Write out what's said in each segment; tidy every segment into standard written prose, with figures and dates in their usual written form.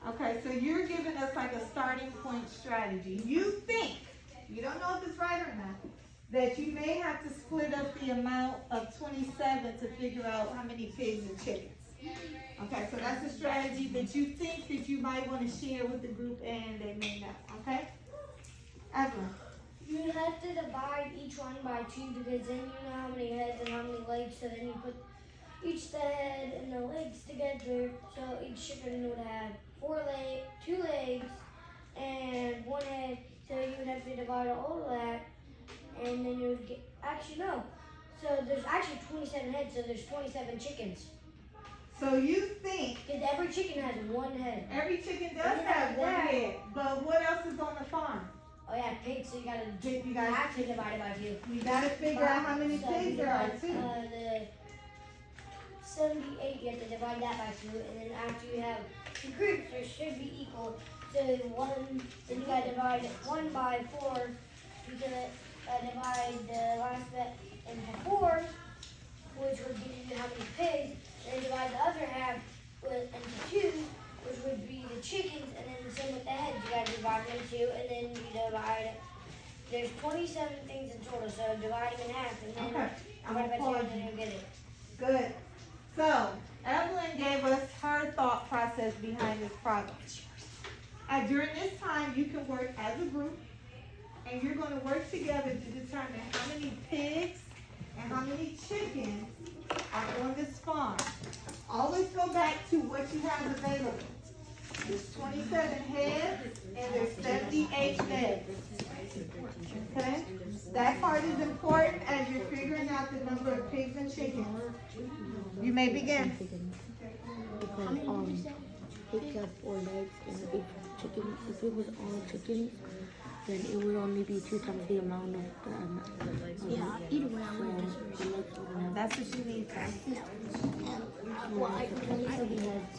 Okay, so you're giving us like a starting point strategy. You think, you don't know if it's right or not, that you may have to split up the amount of 27 to figure out how many pigs and chickens. Okay, so that's a strategy that you think that you might want to share with the group and they may not, okay? Evelyn. You have to divide each one by 2 because then you know how many heads and how many legs, so then you put each the head and the legs together, so each chicken would have 2 legs and 1 head, so you would have to divide all of that, and then you would get, actually no, so there's actually 27 heads, so there's 27 chickens. So you think Because every chicken has 1 head. every chicken does have 1 head, but what else is on the farm? Oh yeah, pigs, so you gotta gotta- actually divide it by 2. You gotta figure out how many pigs there are too. The 78, you have to divide that by 2, and then after you have the groups, which should be equal to 1, then you gotta divide 1 by 4, you gotta divide the last bit into 4, which would give you how many pigs, and then divide the other half into 2, which would be the chickens, and then the same with the heads, you gotta divide them into 2, and then you divide it. There's 27 things in total, so divide them in half, and then Okay, I'm divide by 2, gonna and pause then you. you'll get it. Good. So, Evelyn gave us her thought process behind this problem. During this time, you can work as a group, and you're gonna work together to determine how many pigs and how many chickens are on this farm. Always go back to what you have available. There's 27 heads, and there's 78 heads. Okay? That part is important as you're figuring out the number of pigs and chickens. You may begin. Because pigs have 4 legs, and if it was all chickens, then it would only be 2 times the amount of legs. Yeah, either way, I'm gonna So the legs wouldn't have. That's what you need. well, I 27 heads.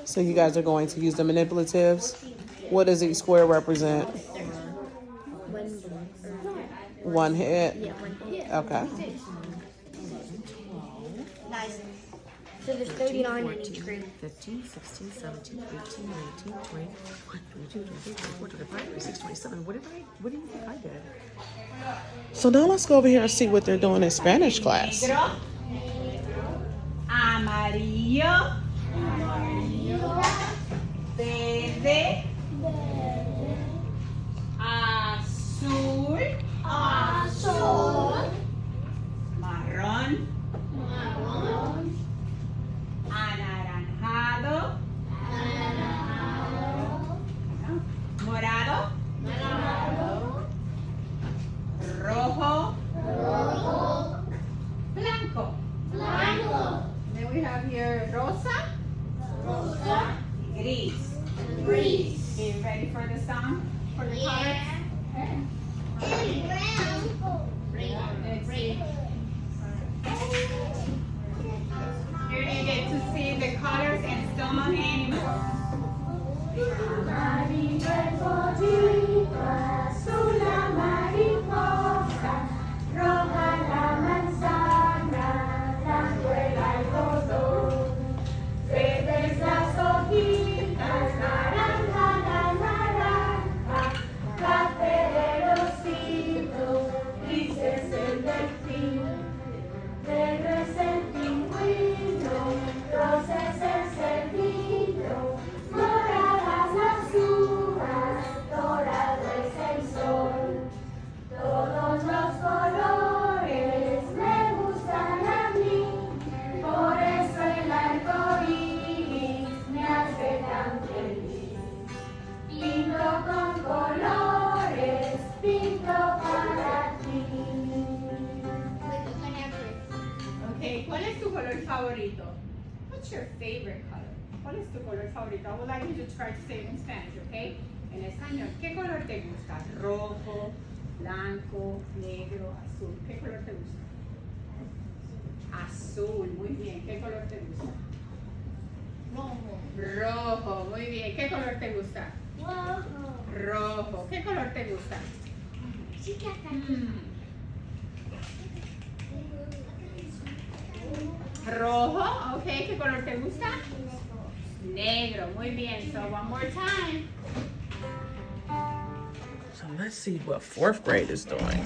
So you guys are going to use the manipulatives. What does each square represent? 1 head. Okay. Nice. So there's 39 in each group. 15, 16, 17, 18, 19, 20, 22, 23, 24, 25, 26, 27. What do you think I did? So now let's go over here and see what they're doing in Spanish class. Negro, amarillo, verde, azul, marrón, anaranjado, morado, rojo, blanco. Then we have here rosa, gris. Are you ready for the song? For the colors? Let's see. Here you get to see the colors and some animals. Okay, ¿cuál es tu color favorito? What's your favorite color? ¿Cuál es tu color favorito? I would like you to try to say it in Spanish, okay? En español, ¿qué color te gusta? Rojo, blanco, negro, azul. ¿Qué color te gusta? Azul, muy bien. ¿Qué color te gusta? Rojo, muy bien. ¿Qué color te gusta? Rojo. ¿Qué color te gusta? Rojo, okay, ¿qué color te gusta? Negro, muy bien. So one more time. So let's see what 4th grade is doing.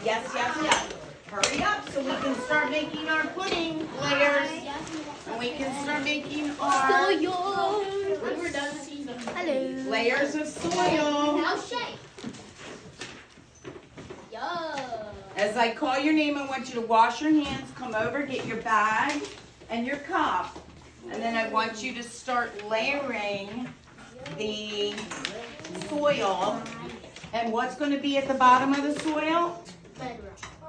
Yes, yes, yes. Hurry up so we can start making our pudding layers. And we can start making our layers of soil. Now shake. As I call your name, I want you to wash your hands, come over, get your bag and your cup. And then I want you to start layering the soil. And what's going to be at the bottom of the soil?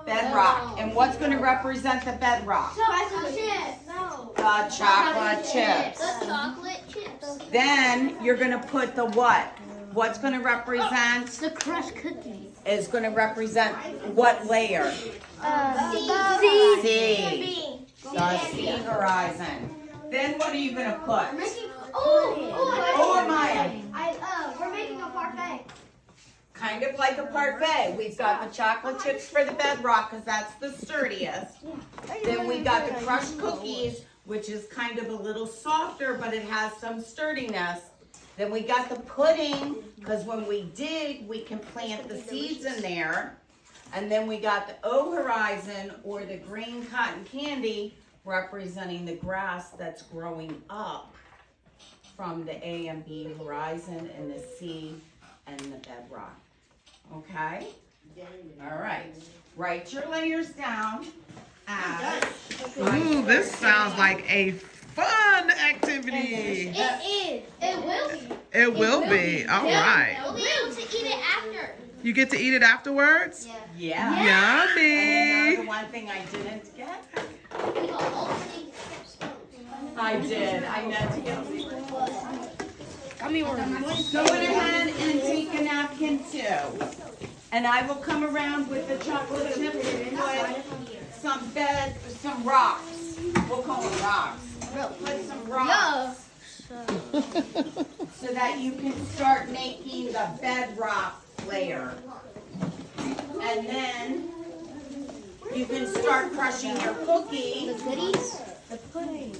Bedrock. And what's going to represent the bedrock? Chocolate chips. No. The chocolate chips. The chocolate chips. Then you're going to put the what? What's going to represent? The crushed cookies. Is going to represent what layer? Seed. The sea horizon. Then what are you going to put? Oh, Maya. we're making a parfait. Kind of like a parfait. We've got the chocolate chips for the bedrock because that's the sturdiest. Then we got the crushed cookies, which is kind of a little softer, but it has some sturdiness. Then we got the pudding, because when we dig, we can plant the seeds in there. And then we got the O horizon, or the green cotton candy, representing the grass that's growing up from the A and B horizon and the C and the bedrock. Okay? All right. Write your layers down. Ooh, this sounds like a fun activity. It is. It will be. It will be. All right. We'll be able to eat it after. You get to eat it afterwards? Yeah. Yummy. And you know the one thing I didn't get? I did. I meant to get Go ahead and take a napkin too. And I will come around with the chocolate chip and put some rocks. We'll call them rocks. Put some rocks. So that you can start making the bedrock layer. And then you can start crushing your cookies. The pudding.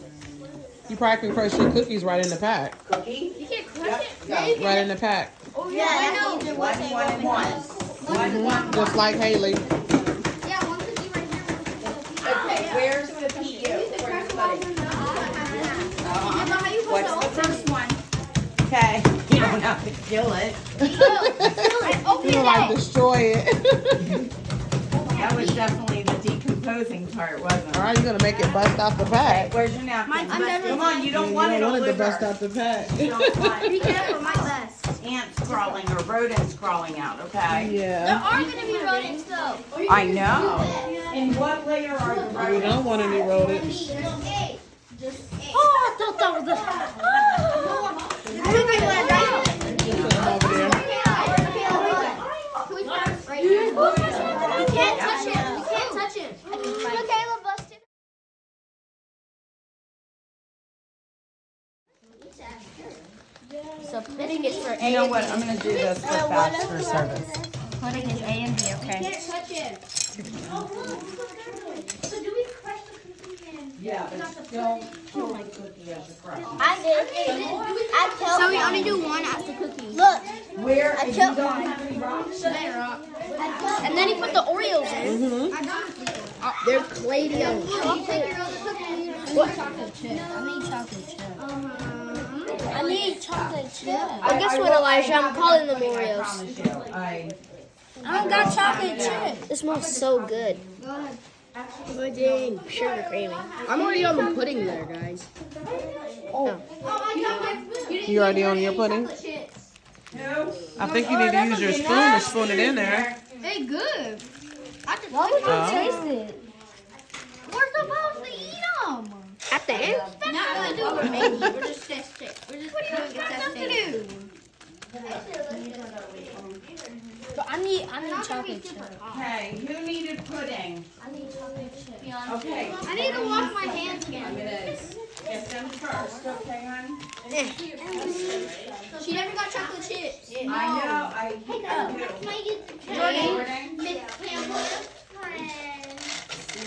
You probably can crush your cookies right in the pack. Cookie? You can't crush Yep, it. go. Right in the pack. Oh yeah, I know. One. Just like Haley. Yeah, one cookie right here. Okay, where's the PU? Where's the pudding? What's the first one? Okay, you don't have to kill it. You don't like destroy it. That was definitely the decomposing part, wasn't All it? right, you're gonna make it bust out the pack. Where's your napkin? Come on, you don't want it all wanted to over. bust out the pack. You don't want Be careful, my best. ants crawling or rodents crawling out, okay? There Yeah. are gonna be rodents though. I know. And what layer are the We rodents? don't want any rodents. Oh, I thought that was the. Put them over there. We can't touch him. We can't touch him. Look, Caleb busted. So pudding is for You know what, I'm gonna do this for fast for service. pudding is A and B, okay? Can't touch him. So do we crush the cookie and? Yeah, but don't kill the cookie as you crush. I did. I killed So we only do one after cookies. Look, Where, if you killed don't have any rocks? And then he put the Oreos in. they're Play-Doh. You take your other cookies. What? Chocolate chip. I need chocolate chip. I need chocolate chip. Well, guess what, Elijah? I'm calling them I Oreos. promise you, I don't got chocolate chip. This smells so good. Pudding, sugar craving. I'm already on the pudding there, guys. You already on your pudding? I think you need to use your spoon to spoon it in there. They good. Why would you Oh. taste it? We're supposed to eat them. At the end? Not really do it. Maybe. We're just testing. We're just doing a testing. But I need chocolate chip. Okay, who needed pudding? I need chocolate chip. Okay, I need to wash my hands I'm again. gonna get them first, okay, hon? She never got chocolate chips. I Miss Campbell's friends.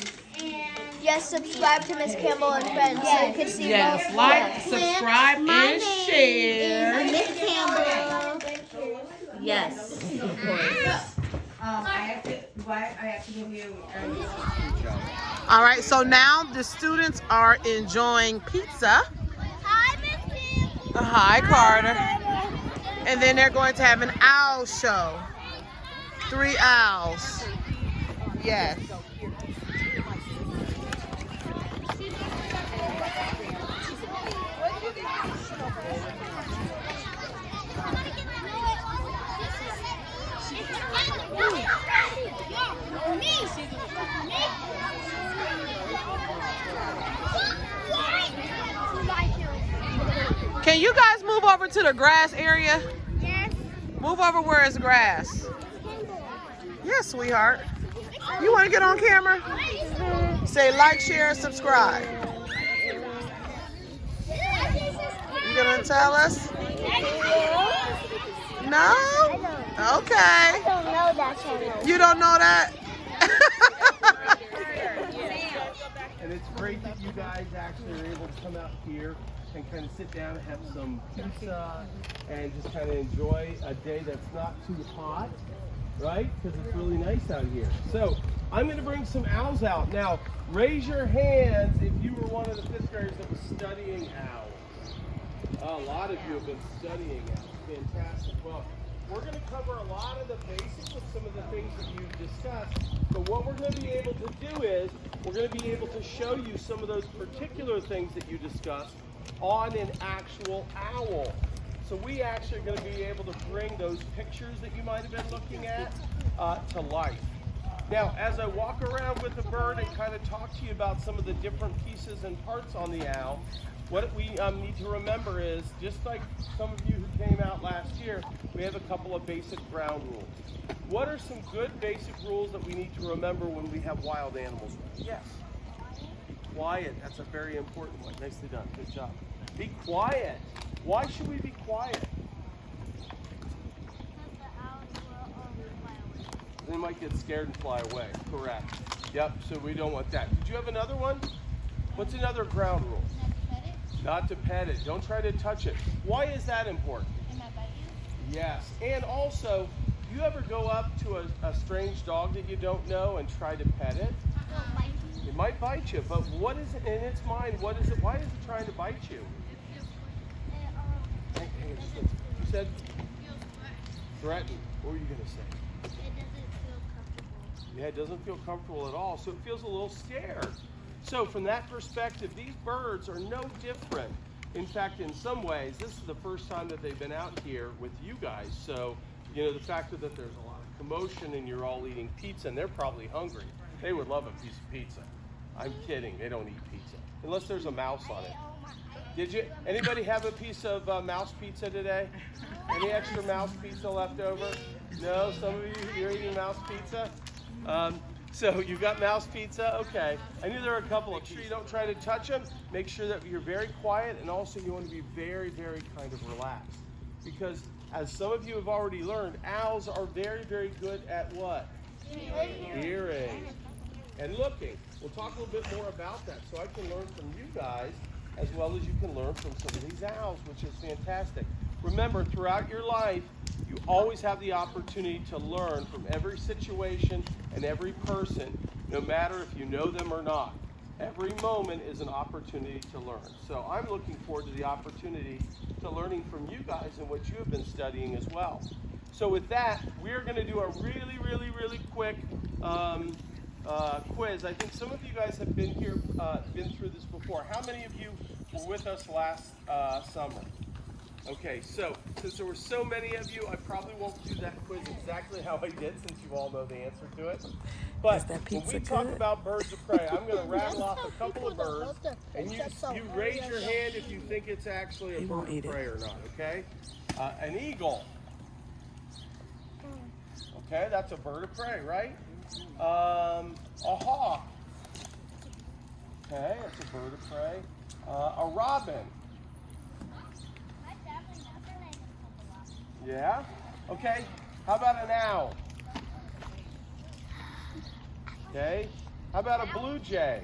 And Yes, subscribe to Miss Campbell and Friends so you can see Yes, both. like, subscribe, and share. Miss Campbell. Yes, of course. I have to give you. All right, so now the students are enjoying pizza. Hi, Miss Campbell. Hi, Carter. And then they're going to have an owl show. 3 owls. Yes. Can you guys move over to the grass area? Yes. Move over where it's grass. Yes, sweetheart. You want to get on camera? Say like, share, and subscribe. You gonna tell us? No? Okay. I don't know that channel. You don't know that? And it's great that you guys actually are able to come out here and kind of sit down and have some pizza and just kind of enjoy a day that's not too hot, right? Because it's really nice out here. So I'm going to bring some owls out. Now, raise your hands if you were one of the 5th graders that was studying owls. A lot of you have been studying owls. Fantastic. Well, we're going to cover a lot of the basics of some of the things that you've discussed. But what we're going to be able to do is we're going to be able to show you some of those particular things that you discussed on an actual owl. So we actually are going to be able to bring those pictures that you might have been looking at to life. Now, as I walk around with the bird and kind of talk to you about some of the different pieces and parts on the owl, what we need to remember is, just like some of you who came out last year, we have a couple of basic ground rules. What are some good basic rules that we need to remember when we have wild animals? Yes. Quiet. That's a very important one. Nicely done. Good job. Be quiet. Why should we be quiet? They might get scared and fly away. Correct. Yep, so we don't want that. Did you have another one? What's another ground rule? Not to pet it. Don't try to touch it. Why is that important? Yes. And also, you ever go up to a strange dog that you don't know and try to pet it? It might bite you, but what is it in its mind? What is it? Why is it trying to bite you? Hang on, just listen. You said threatened. What were you going to say? Yeah, it doesn't feel comfortable at all, so it feels a little scared. So from that perspective, these birds are no different. In fact, in some ways, this is the first time that they've been out here with you guys. So, you know, the fact that there's a lot of commotion and you're all eating pizza, and they're probably hungry. They would love a piece of pizza. I'm kidding, they don't eat pizza. Unless there's a mouse on it. Did you? Anybody have a piece of mouse pizza today? Any extra mouse pizza left over? No? Some of you, you're eating mouse pizza? So you got mouse pizza? Okay. I knew there were a couple. Make sure you don't try to touch them. Make sure that you're very quiet, and also you want to be very, very kind of relaxed. Because as some of you have already learned, owls are very, very good at what? Hearing and looking. We'll talk a little bit more about that so I can learn from you guys as well as you can learn from some of these owls, which is fantastic. Remember, throughout your life, you always have the opportunity to learn from every situation and every person, no matter if you know them or not. Every moment is an opportunity to learn. So I'm looking forward to the opportunity to learning from you guys and what you have been studying as well. So with that, we're going to do a really, really, really quick quiz. I think some of you guys have been here, been through this before. How many of you were with us last summer? Okay, so since there were so many of you, I probably won't do that quiz exactly how I did, since you all know the answer to it. But when we talk about birds of prey, I'm going to rattle off a couple of birds, and you raise your hand if you think it's actually a bird of prey or not, okay? An eagle. Okay, that's a bird of prey, right? A hawk. Okay, that's a bird of prey. A robin. Yeah? Okay, how about an owl? Okay, how about a blue jay?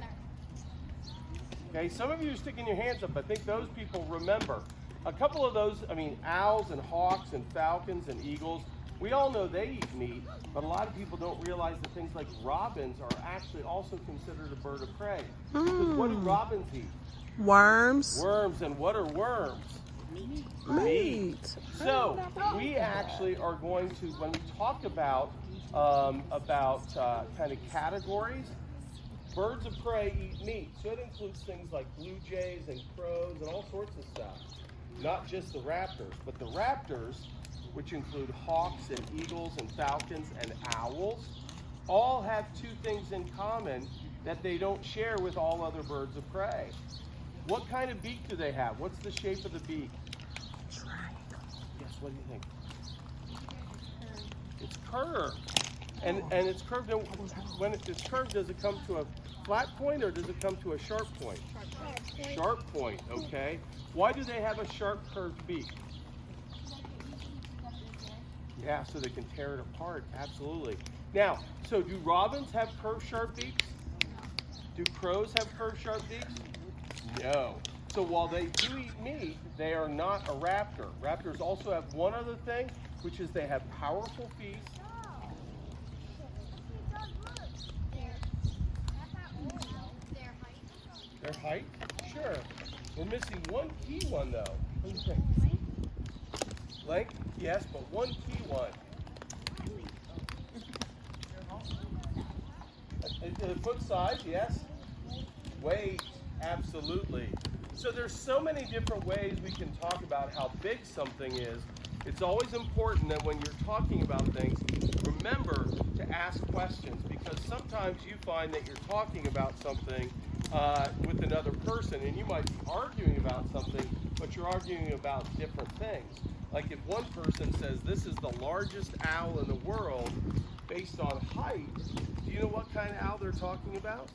Okay, some of you are sticking your hands up. I think those people remember. A couple of those, I mean, owls and hawks and falcons and eagles, we all know they eat meat, but a lot of people don't realize that things like robins are actually also considered a bird of prey. Because what do robins eat? Worms. Worms, and what are worms? Meat. So we actually are going to, when we talk about kind of categories, birds of prey eat meat. So it includes things like blue jays and crows and all sorts of stuff. Not just the raptors, but the raptors, which include hawks and eagles and falcons and owls, all have two things in common that they don't share with all other birds of prey. What kind of beak do they have? What's the shape of the beak? Yes, what do you think? It's curved. And it's curved. When it's curved, does it come to a flat point or does it come to a sharp point? Sharp point, okay. Why do they have a sharp curved beak? Yeah, so they can tear it apart, absolutely. Now, so do robins have curved sharp beaks? Do crows have curved sharp beaks? No. So while they do eat meat, they are not a raptor. Raptors also have one other thing, which is they have powerful feet. Their height? Sure. We're missing one key one though. What do you think? Length? Yes, but one key one. Foot size? Yes. Weight? Absolutely. So there's so many different ways we can talk about how big something is. It's always important that when you're talking about things, remember to ask questions, because sometimes you find that you're talking about something with another person and you might be arguing about something, but you're arguing about different things. Like if one person says this is the largest owl in the world based on height, do you know what kind of owl they're talking about?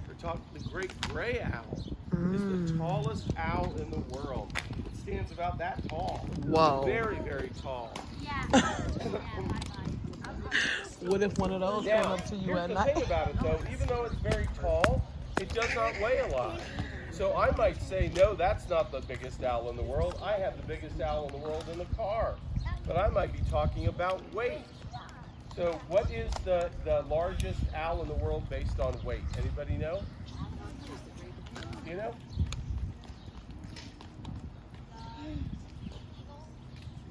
They're talking the great gray owl. Is the tallest owl in the world. It stands about that tall. Whoa. Very, very tall. What if one of those came up to you here's at the night? thing about it though, even though it's very tall, it does not weigh a lot. So I might say, no, that's not the biggest owl in the world. I have the biggest owl in the world in the car. But I might be talking about weight. So what is the largest owl in the world based on weight? Anybody know? You know?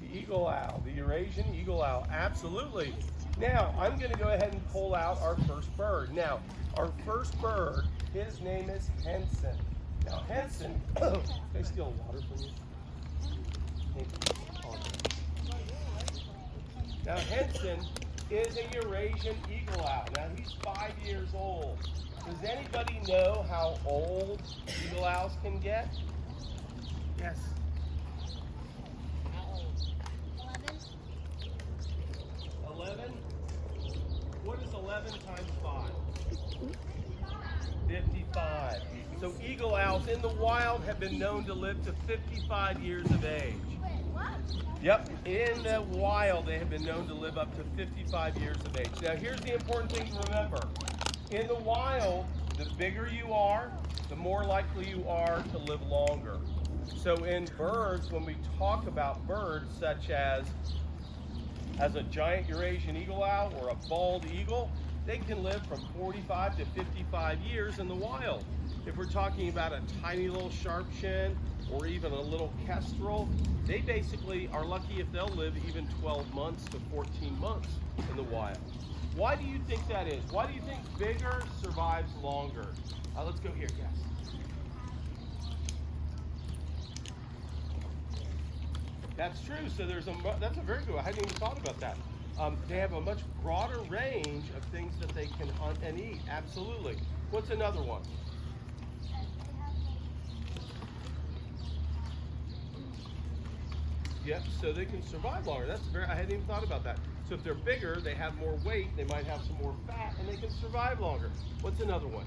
The eagle owl, the Eurasian eagle owl, absolutely. Now, I'm going to go ahead and pull out our first bird. Now, our first bird, his name is Henson. Now, Henson, can I steal water from you? Now, Henson is a Eurasian eagle owl. Now, he's 5 years old. Does anybody know how old eagle owls can get? Yes. 11? What is 11 times 5? 55. So eagle owls in the wild have been known to live to 55 years of age. Yep, in the wild they have been known to live up to 55 years of age. Now here's the important thing to remember. In the wild, the bigger you are, the more likely you are to live longer. So in birds, when we talk about birds such as a giant Eurasian eagle owl or a bald eagle, they can live from 45 to 55 years in the wild. If we're talking about a tiny little sharp chin or even a little kestrel, they basically are lucky if they'll live even 12 months to 14 months in the wild. Why do you think that is? Why do you think bigger survives longer? Let's go here, yes. That's true. So that's a very good one. I hadn't even thought about that. They have a much broader range of things that they can hunt and eat. Absolutely. What's another one? Yep, so they can survive longer. I hadn't even thought about that. So if they're bigger, they have more weight, they might have some more fat, and they can survive longer. What's another one?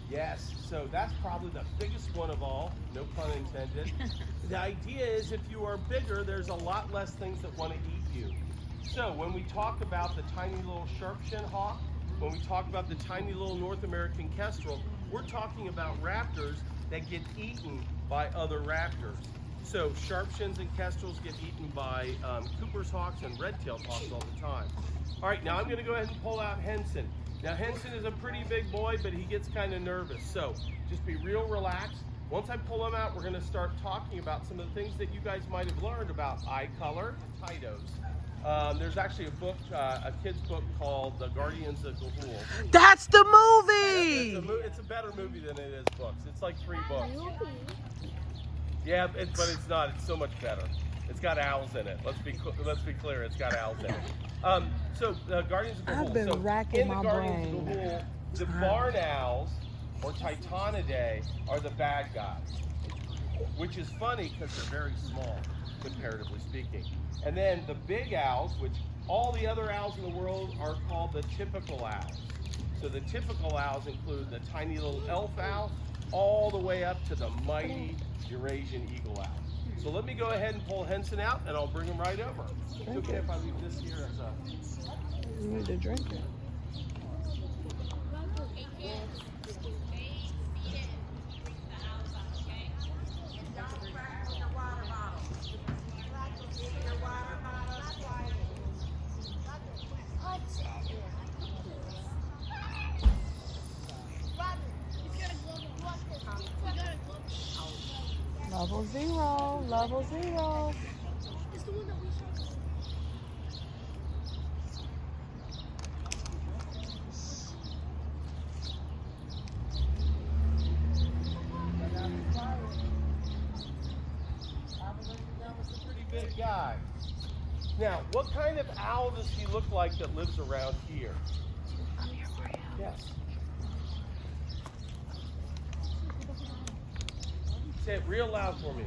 Yes, so that's probably the biggest one of all, no pun intended. The idea is if you are bigger, there's a lot less things that want to eat you. So when we talk about the tiny little sharp-shinned hawk, when we talk about the tiny little North American kestrel, we're talking about raptors that get eaten by other raptors. So sharp-shins and kestrels get eaten by Cooper's hawks and red-tailed hawks all the time. All right, now I'm gonna go ahead and pull out Henson. Now Henson is a pretty big boy, but he gets kind of nervous. So just be real relaxed. Once I pull him out, we're gonna start talking about some of the things that you guys might have learned about eye color and Tytos. There's actually a book, a kid's book called The Guardians of Ga'Hoole. That's the movie! It's a better movie than it is books. It's like 3 books. Yeah, but it's not. It's so much better. It's got owls in it. Let's be clear. It's got owls in it. So Guardians of Ga'Hoole. I've been racking my Guardians of brain. Ga'Hoole, the barn owls or Titanidae are the bad guys, which is funny because they're very small, comparatively speaking. And then the big owls, which all the other owls in the world are called the typical owls. So the typical owls include the tiny little elf owl, all the way up to the mighty Eurasian eagle owl. So let me go ahead and pull Henson out, and I'll bring him right over. It's okay if I leave this here as a... You need to drink it. Level 0, level 0. Pretty big guy. Now, what kind of owl does he look like that lives around here? Yes. Say it real loud for me.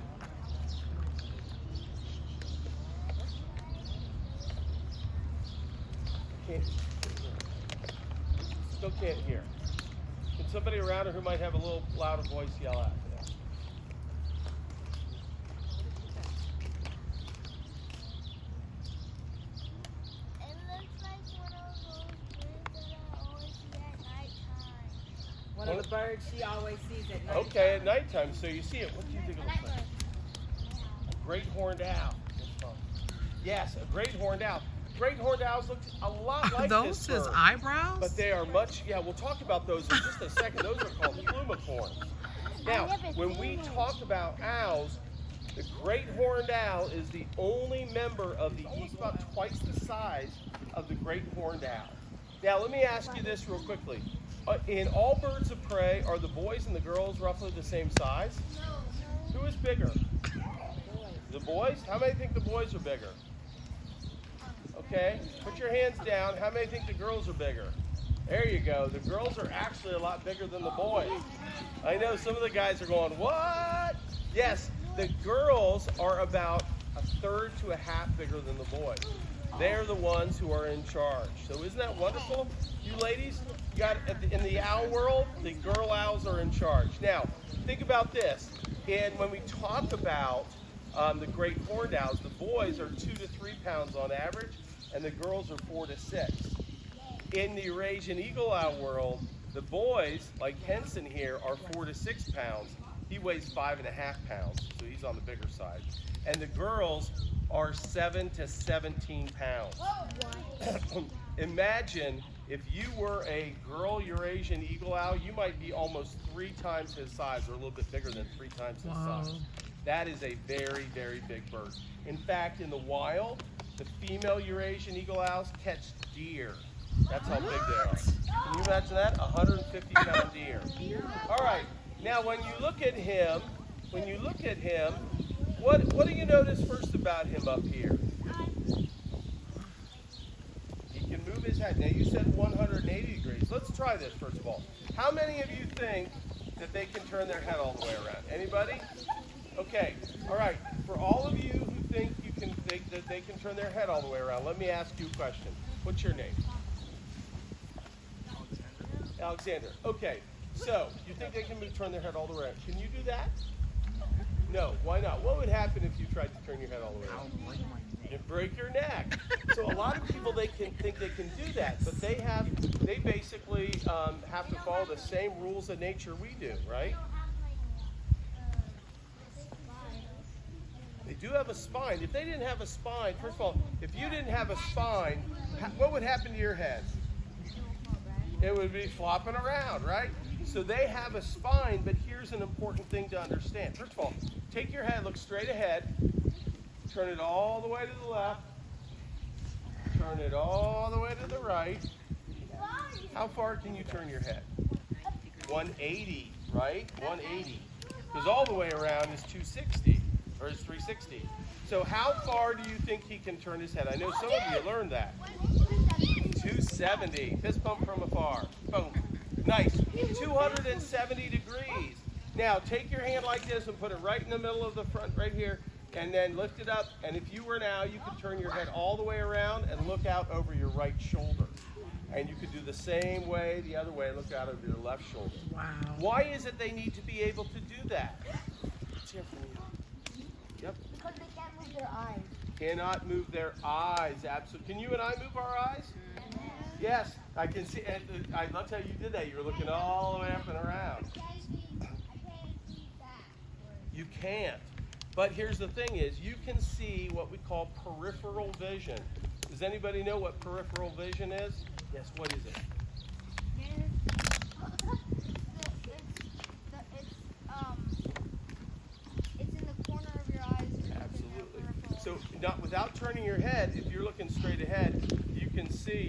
Still can't hear. Can somebody around her who might have a little louder voice yell out for that? It looks like one of those birds that I always see at nighttime. One of the birds she always sees at night. Okay, at nighttime, so you see it. What do you think it looks like? A great horned owl. Yes, a great horned owl. Great horned owls look a lot like Those this his bird, eyebrows? but they are much, yeah, we'll talk about those in just a second. Those are called plumicorns. Now, when we talk about owls, the great horned owl is the only member of the, he's about twice the size of the great horned owl. Now, let me ask you this real quickly. In all birds of prey, are the boys and the girls roughly the same size? No. Who is bigger? The boys? How many think the boys are bigger? Okay, put your hands down. How many think the girls are bigger? There you go. The girls are actually a lot bigger than the boys. I know some of the guys are going, what? Yes, the girls are about 1/3 to 1/2 bigger than the boys. They're the ones who are in charge. So isn't that wonderful? You ladies, you got in the owl world, the girl owls are in charge. Now, think about this. And when we talk about the great horned owls, the boys are 2 to 3 pounds on average, and the girls are 4 to 6. In the Eurasian eagle owl world, the boys, like Henson here, are 4 to 6 pounds. He weighs 5.5 pounds, so he's on the bigger side. And the girls are 7 to 17 pounds. Imagine if you were a girl Eurasian eagle owl, you might be almost 3 times his size, or a little bit bigger than 3 times his size. That is a very, very big bird. In fact, in the wild, the female Eurasian eagle owls catch deer. That's how big they are. Can you imagine that? 150-pound deer. All right. Now, when you look at him, what do you notice first about him up here? He can move his head. Now, you said 180 degrees. Let's try this first of all. How many of you think that they can turn their head all the way around? Anybody? Okay. All right. For all of you who think that they can turn their head all the way around, let me ask you a question. What's your name? Alexander. Okay. So, you think they can turn their head all the way around. Can you do that? No, why not? What would happen if you tried to turn your head all the way around? You'd break your neck. So a lot of people, they can think they can do that, but they basically have to follow the same rules of nature we do, right? They do have a spine. If they didn't have a spine, first of all, if you didn't have a spine, what would happen to your head? It would be flopping around, right? So they have a spine, but here's an important thing to understand. First of all, take your head, look straight ahead, turn it all the way to the left, turn it all the way to the right. How far can you turn your head? 180, right? 180. Because all the way around is 260, or is 360. So how far do you think he can turn his head? I know some of you learned that. 270. Fist bump from afar. Boom. Nice. 270 degrees. Now take your hand like this and put it right in the middle of the front right here, and then lift it up. And if you were now, you could turn your head all the way around and look out over your right shoulder. And you could do the same way, the other way, and look out over your left shoulder. Wow. Why is it they need to be able to do that? Let's hear from you. Yep. Because they can't move their eyes. Cannot move their eyes. Absolutely. Can you and I move our eyes? Yes, I can see. And I love how you did that. You were looking all the way up and around. You can't. But here's the thing is, you can see what we call peripheral vision. Does anybody know what peripheral vision is? Yes, what is it? It's in the corner of your eyes. Absolutely. So not without turning your head, if you're looking straight ahead, you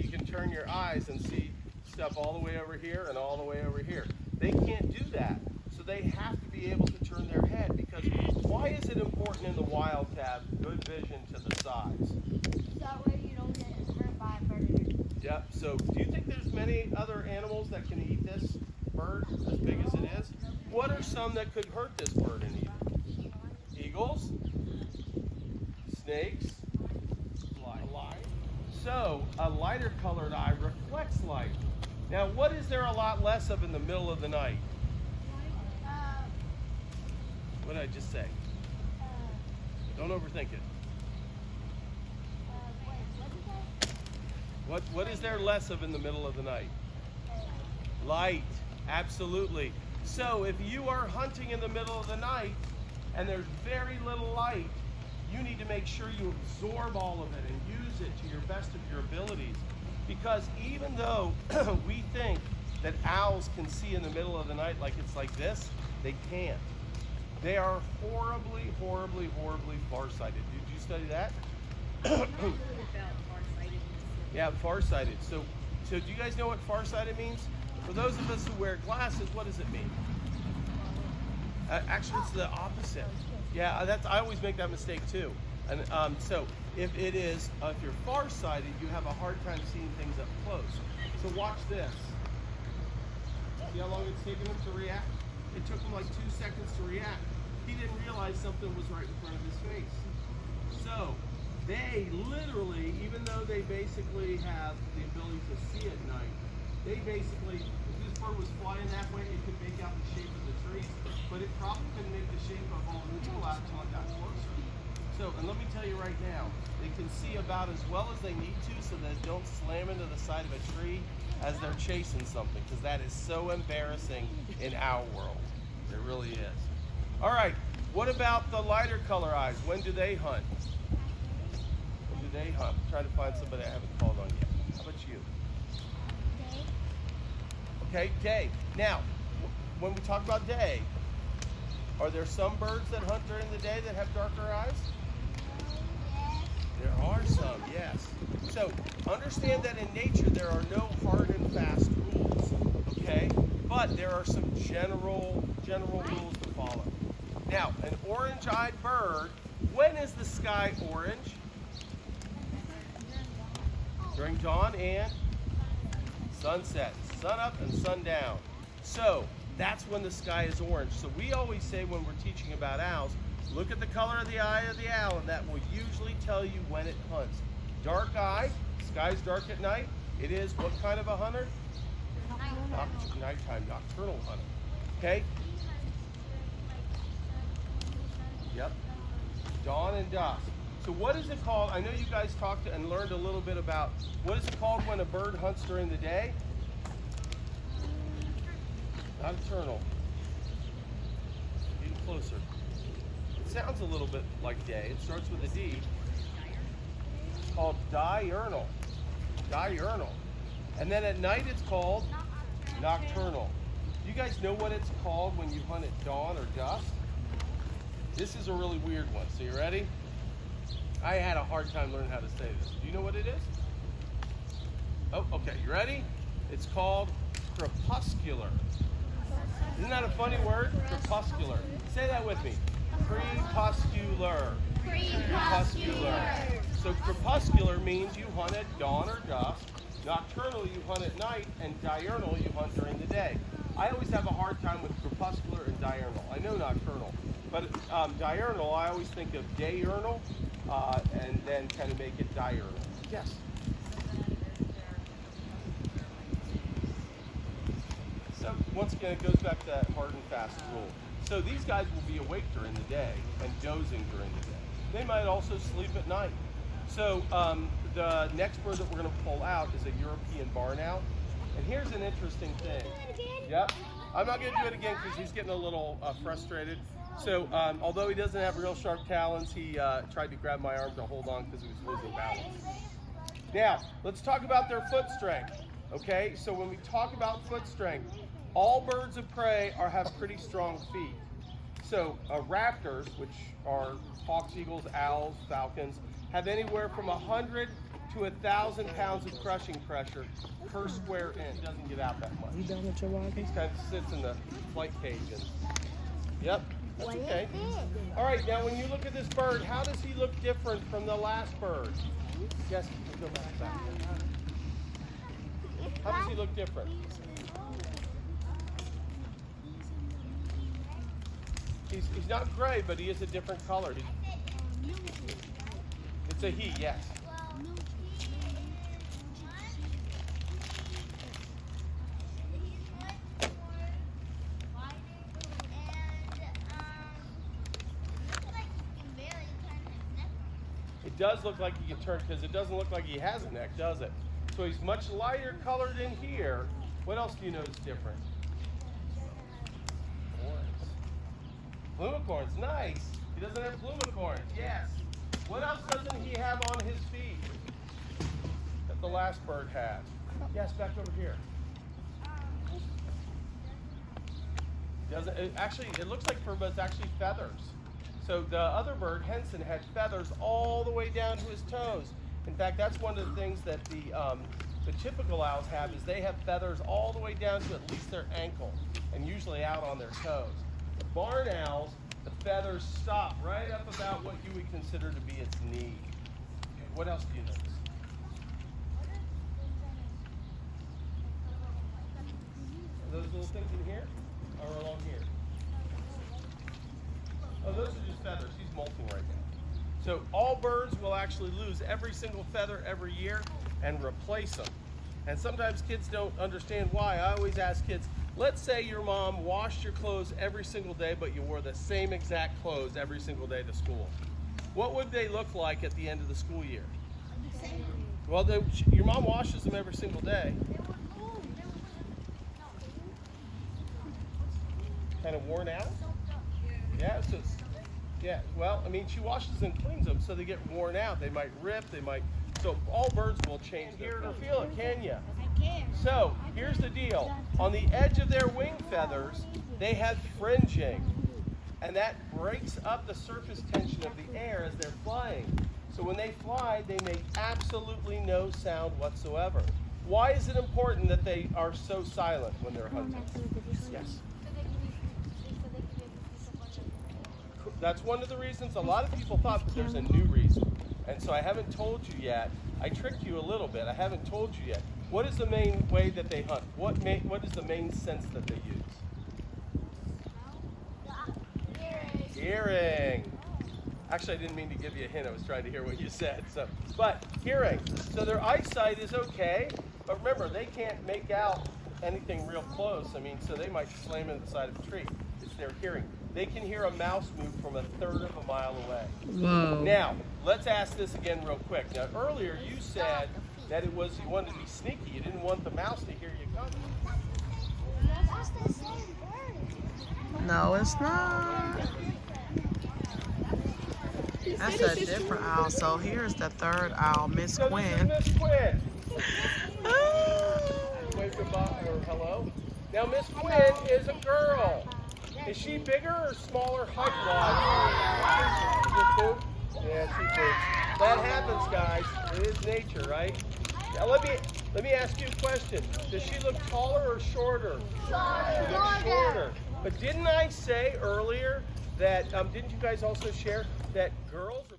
can turn your eyes and see stuff all the way over here and all the way over here. They can't do that. So they have to be able to turn their head, because why is it important in the wild to have good vision to the sides? That way you don't get hurt by a predator. Yep. So do you think there's many other animals that can eat this bird as big as it is? What are some that could hurt this bird and eat it? Eagles? Snakes? So a lighter colored eye reflects light. Now what is there a lot less of in the middle of the night? What did I just say? Don't overthink it. What is there less of in the middle of the night? Light, absolutely. So if you are hunting in the middle of the night and there's very little light, you need to make sure you absorb all of it and use it to your best of your abilities. Because even though we think that owls can see in the middle of the night like it's like this, they can't. They are horribly, horribly, horribly farsighted. Did you study that? Yeah, farsighted. So do you guys know what farsighted means? For those of us who wear glasses, what does it mean? Actually, it's the opposite. Yeah, I always make that mistake too. And so if you're farsighted, you have a hard time seeing things up close. So watch this. See how long it's taken him to react? It took him like 2 seconds to react. He didn't realize something was right in front of his face. So they literally, even though they basically have the ability to see at night, they basically, if this bird was flying that way, it could make out the shape of the trees, but it probably couldn't make the shape of all the people out until it got closer. So, and let me tell you right now, they can see about as well as they need to so that they don't slam into the side of a tree as they're chasing something, because that is so embarrassing in our world. It really is. All right, what about the lighter color eyes? When do they hunt? When do they hunt? I'm trying to find somebody I haven't called on yet. How about you? Okay, day. Now, when we talk about day, are there some birds that hunt during the day that have darker eyes? There are some, yes. So understand that in nature there are no hard and fast rules, okay? But there are some general rules to follow. Now, an orange-eyed bird, when is the sky orange? During dawn and sunset, sun up and sun down. So that's when the sky is orange. So we always say when we're teaching about owls, look at the color of the eye of the owl, and that will usually tell you when it hunts. Dark eye, sky's dark at night. It is what kind of a hunter? Nighttime, nocturnal hunter. Okay? Dawn and dusk. So what is it called? I know you guys talked and learned a little bit about what is it called when a bird hunts during the day? Nocturnal. Getting closer. It sounds a little bit like day. It starts with a D. It's called diurnal. Diurnal. And then at night it's called nocturnal. Do you guys know what it's called when you hunt at dawn or dusk? This is a really weird one. So you ready? I had a hard time learning how to say this. Do you know what it is? Oh, okay. You ready? It's called crepuscular. Isn't that a funny word? Crepuscular. Say that with me. Crepuscular. Crepuscular. So crepuscular means you hunt at dawn or dusk. Nocturnal you hunt at night, and diurnal you hunt during the day. I always have a hard time with crepuscular and diurnal. I know nocturnal, but diurnal I always think of diurnal, and then kind of make it diurnal. Yes. So once again, it goes back to that hard and fast rule. So these guys will be awake during the day and dozing during the day. They might also sleep at night. So the next bird that we're going to pull out is a European barn owl. And here's an interesting thing. Yep. I'm not going to do it again because he's getting a little frustrated. So although he doesn't have real sharp talons, he tried to grab my arm to hold on because he was losing balance. Now, let's talk about their foot strength. Okay, so when we talk about foot strength, all birds of prey have pretty strong feet. So raptors, which are hawks, eagles, owls, falcons, have anywhere from 100 to 1,000 pounds of crushing pressure per square inch. Doesn't get out that much. You done with your walk? He kind of sits in the flight cage. And, yep, that's okay. All right, now when you look at this bird, how does he look different from the last bird? Yes, go back. How does he look different? He's not gray, but he is a different color. It's a he, yes. It does look like he can turn because it doesn't look like he has a neck, does it? So he's much lighter colored in here. What else do you notice different? Plumicorns, nice. He doesn't have plumicorns, yes. What else doesn't he have on his feet that the last bird had? Yes, back over here. Actually, it looks like but it's actually feathers. So the other bird, Henson, had feathers all the way down to his toes. In fact, that's one of the things that the typical owls have is they have feathers all the way down to at least their ankle and usually out on their toes. The barn owls, the feathers stop right up about what you would consider to be its knee. Okay, what else do you notice? Are those little things in here or along here? Oh, those are just feathers. He's molting right now. So all birds will actually lose every single feather every year and replace them. And sometimes kids don't understand why. I always ask kids, let's say your mom washed your clothes every single day, but you wore the same exact clothes every single day to school. What would they look like at the end of the school year? Well, your mom washes them every single day. Kind of worn out? Yeah, yeah. Well, I mean, she washes and cleans them, so they get worn out. They might rip. So all birds will change. Hear it or feel it, can you? I can. So here's the deal. On the edge of their wing feathers, they have fringing, and that breaks up the surface tension of the air as they're flying. So when they fly, they make absolutely no sound whatsoever. Why is it important that they are so silent when they're hunting? Yes. That's one of the reasons. A lot of people thought that there's a new reason. And so I haven't told you yet. I tricked you a little bit. I haven't told you yet. What is the main way that they hunt? What is the main sense that they use? Hearing. Actually, I didn't mean to give you a hint. I was trying to hear what you said. But hearing. So their eyesight is okay. But remember, they can't make out anything real close. I mean, so they might slam into the side of a tree. It's their hearing. they can hear a mouse move from 1/3 of a mile away. Whoa. Now, let's ask this again real quick. Now, earlier you said that it was you wanted to be sneaky. You didn't want the mouse to hear you coming. That's the same bird. No, it's not. That's a different owl. So here's the third owl, Miss So Quinn. this is Miss Quinn. Wave goodbye or hello. Now, Miss Quinn is a girl. Is she bigger or smaller height-wise? Yeah, she thinks. That happens, guys. It is nature, right? Now, let me ask you a question. Does she look taller or shorter? She looks shorter. But didn't I say earlier that, didn't you guys also share that girls are